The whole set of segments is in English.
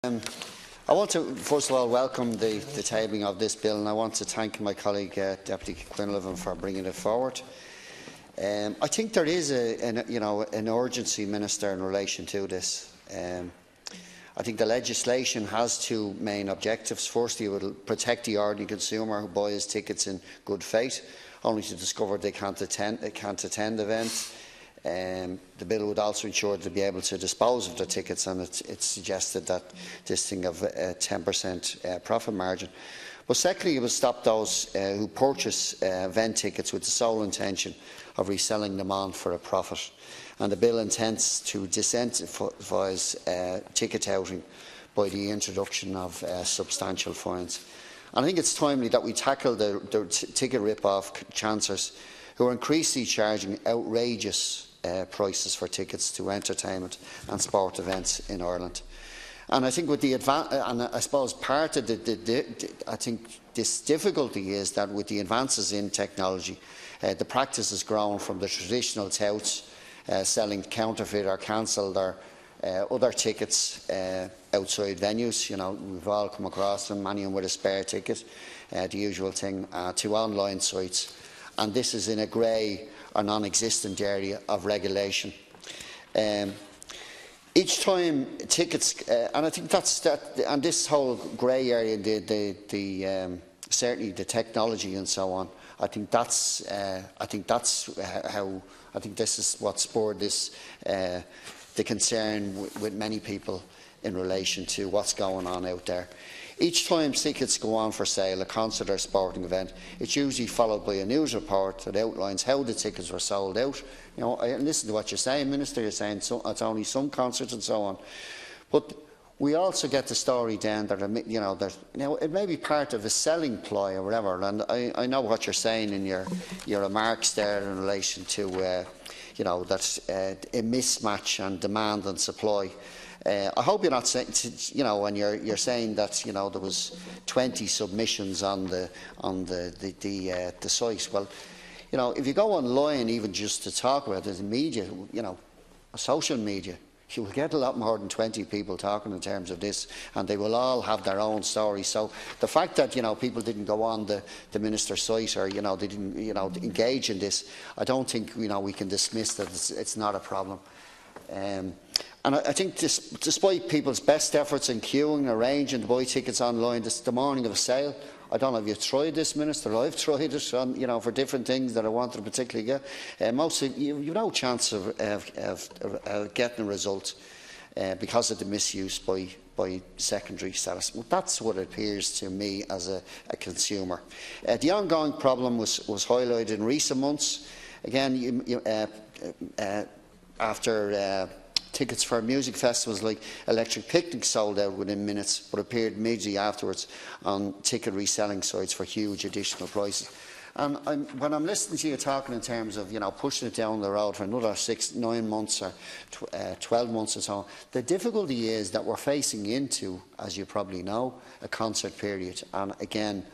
I want to first of all welcome the tabling of this bill, and I want to thank my colleague Deputy Quinlivan for bringing it forward. I think there is an urgency, Minister, in relation to this. I think the legislation has two main objectives. Firstly, it will protect the ordinary consumer who buys tickets in good faith, only to discover they can't attend events. The bill would also ensure to be able to dispose of the tickets, and it's suggested that this thing of a 10% profit margin. But secondly, it will stop those who purchase event tickets with the sole intention of reselling them on for a profit. And the bill intends to disincentivise ticket outing by the introduction of substantial fines. And I think it's timely that we tackle the ticket rip-off chancers who are increasingly charging outrageous prices for tickets to entertainment and sport events in Ireland. And I think with the and I suppose part of I think this difficulty is that with the advances in technology, the practice has grown from the traditional touts selling counterfeit or cancelled or other tickets outside venues. You know, we've all come across them, many of them with a spare ticket, the usual thing, to online sites. And this is in a grey or non-existent area of regulation. Each time tickets, and I think and this whole grey area, certainly the technology and so on, I think this is what spurred this, the concern with many people in relation to what's going on out there. Each time tickets go on for sale, a concert or sporting event, it's usually followed by a news report that outlines how the tickets were sold out. You know, I listen to what you're saying, Minister. You're saying it's only some concerts and so on, but we also get the story then that it may be part of a selling ploy or whatever. And I know what you're saying in your remarks there in relation to that a mismatch on demand and supply. I hope you're not saying, when you're saying that there was 20 submissions on the site. Well, if you go online, even just to talk about it, the media, social media, you will get a lot more than 20 people talking in terms of this, and they will all have their own stories. So the fact that people didn't go on the minister's site, or they didn't engage in this, I don't think we can dismiss that it's not a problem. And I think despite people's best efforts in queuing, arranging to buy tickets online the morning of a sale, I don't know if you've tried this, Minister. I've tried it on, for different things that I wanted to particularly get. Mostly, you've no chance of getting a result because of the misuse by secondary status. Well, that's what it appears to me as a consumer. The ongoing problem was highlighted in recent months. Again, after tickets for music festivals like Electric Picnic sold out within minutes, but appeared immediately afterwards on ticket reselling sites for huge additional prices. And when I'm listening to you talking in terms of pushing it down the road for another 6, 9 months or 12 months or so, the difficulty is that we're facing into, as you probably know, a concert period. And again,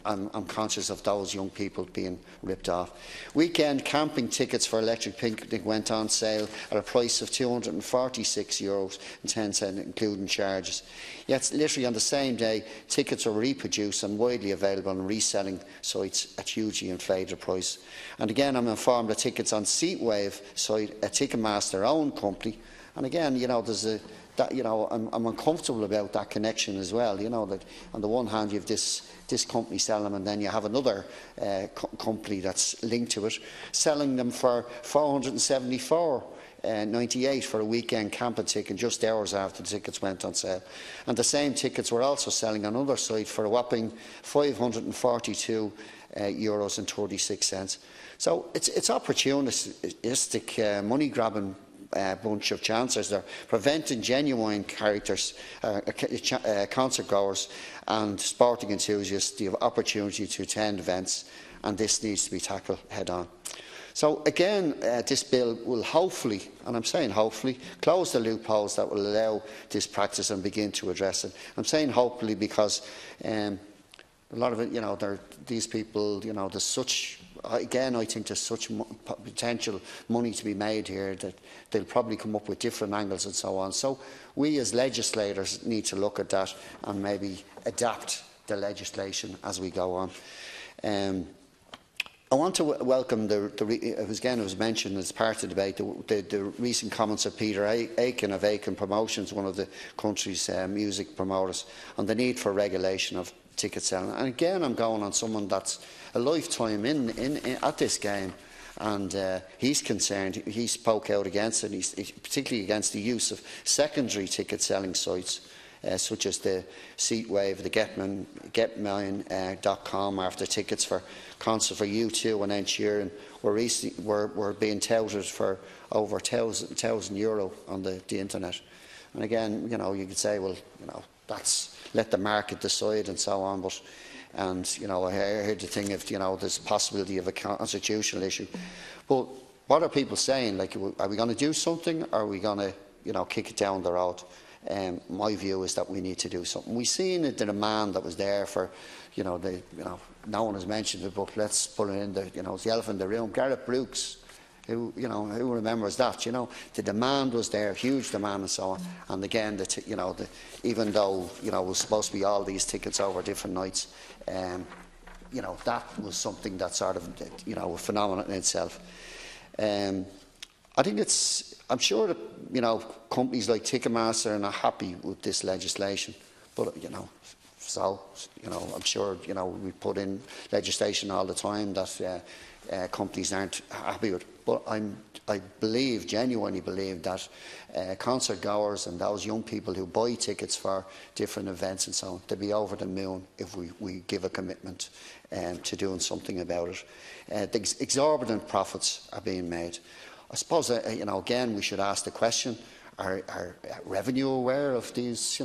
I'm conscious of those young people being ripped off. Weekend camping tickets for Electric Picnic went on sale at a price of €246.10, including charges. Yet, literally on the same day, tickets were reproduced and widely available on reselling sites at hugely inflated price. And again, I'm informed that tickets on Seatwave site, a Ticketmaster-owned company, and again, there's I'm uncomfortable about that connection as well. That on the one hand you have this company selling them, and then you have another company that's linked to it selling them for $474.98 for a weekend camping ticket just hours after the tickets went on sale. And the same tickets were also selling on another site for a whopping €542.36. So it's opportunistic money grabbing bunch of chancers. They're preventing genuine concert goers and sporting enthusiasts the opportunity to attend events, and this needs to be tackled head on. So again, this bill will hopefully, and I'm saying hopefully, close the loopholes that will allow this practice and begin to address it. I'm saying hopefully because a lot of it, these people, there's such again, I think there's such potential money to be made here that they'll probably come up with different angles and so on. So we as legislators need to look at that and maybe adapt the legislation as we go on. I want to welcome it was mentioned as part of the debate, the recent comments of Peter Aiken of Aiken Promotions, one of the country's music promoters, on the need for regulation of ticket selling. And again, I'm going on someone that's a lifetime at this game, and he's concerned. He spoke out against it, particularly against the use of secondary ticket selling sites, such as the Seatwave, the Getmine.com, after tickets for concert for U2 and Ed Sheeran were being touted for over €1,000 on the internet. And again, you could say, well, that's let the market decide and so on. But I heard the thing of there's a possibility of a constitutional issue. But what are people saying? Like, are we going to do something, or are we going to kick it down the road? My view is that we need to do something. We've seen the demand that was there for, no one has mentioned it, but let's put it in the, it's the elephant in the room. Gareth Brooks, who remembers that? The demand was there, huge demand and so on. And again, even though it was supposed to be all these tickets over different nights, that was something that sort of, a phenomenon in itself. I think I'm sure that companies like Ticketmaster are not happy with this legislation, but I'm sure we put in legislation all the time that companies aren't happy with. But I genuinely believe that concert goers and those young people who buy tickets for different events and so on, they'll be over the moon if we give a commitment to doing something about it. The exorbitant profits are being made. I suppose, again, we should ask the question, are revenue aware of these,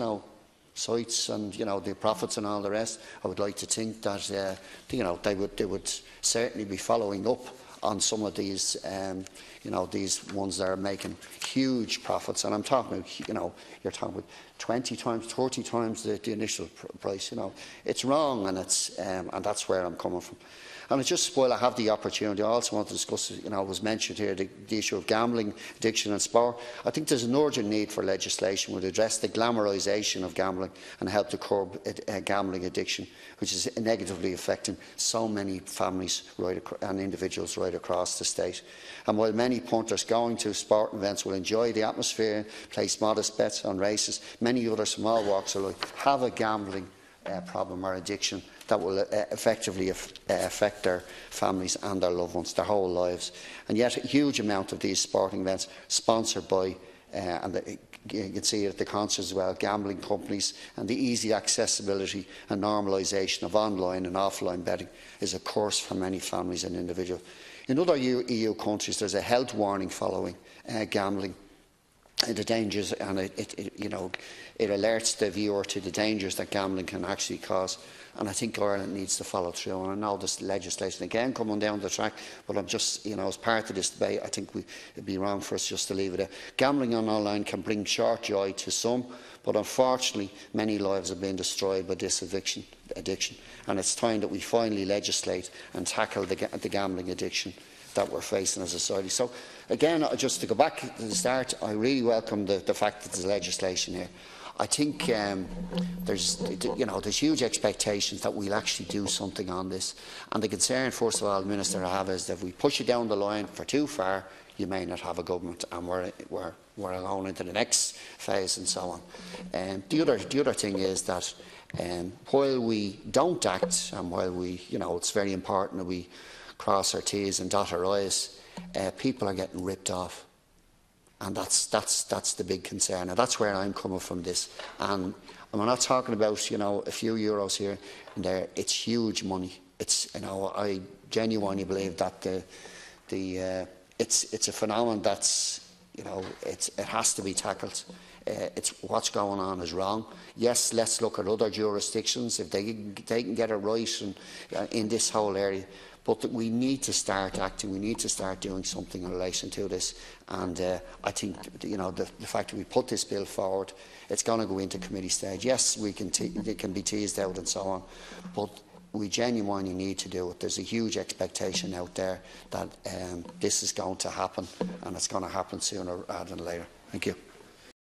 sites and, the profits and all the rest? I would like to think that, they would certainly be following up on some of these, these ones that are making huge profits. And I'm talking, you're talking about 20 times, 30 times the initial price. It's wrong, and that's where I'm coming from. And just while I have the opportunity, I also want to discuss, it was mentioned here, the issue of gambling, addiction and sport. I think there's an urgent need for legislation which would address the glamorisation of gambling and help to curb gambling addiction, which is negatively affecting so many families and individuals right across the state. And while many punters going to sporting events will enjoy the atmosphere, place modest bets on races, many others from all walks of life have a gambling problem or addiction that will effectively affect their families and their loved ones, their whole lives. And yet a huge amount of these sporting events sponsored by, and you can see it at the concerts as well, gambling companies, and the easy accessibility and normalisation of online and offline betting is a curse for many families and individuals. In other EU countries, there's a health warning following gambling, the dangers, and it alerts the viewer to the dangers that gambling can actually cause. And I think Ireland needs to follow through. And I know this legislation again coming down the track, but I'm just, as part of this debate, I think it'd be wrong for us just to leave it there. Gambling online can bring short joy to some, but unfortunately many lives have been destroyed by this addiction. And it's time that we finally legislate and tackle the gambling addiction that we're facing as a society. So again, just to go back to the start, I really welcome the fact that there's legislation here. I think there's huge expectations that we'll actually do something on this. And the concern, first of all, the Minister, I have is that if we push it down the line for too far, you may not have a government, and we're going into the next phase and so on. The other thing is that while we don't act, and while we, it's very important that we cross our T's and dot our I's, people are getting ripped off. And that's the big concern, and that's where I'm coming from this. And I'm not talking about a few euros here and there. It's huge money. It's I genuinely believe that it's a phenomenon that's it has to be tackled. It's what's going on is wrong. Yes, let's look at other jurisdictions if they can get it right in this whole area. But we need to start acting. We need to start doing something in relation to this. And I think the fact that we put this bill forward, it's going to go into committee stage. Yes, it can be teased out and so on, but we genuinely need to do it. There's a huge expectation out there that this is going to happen, and it's going to happen sooner rather than later. Thank you.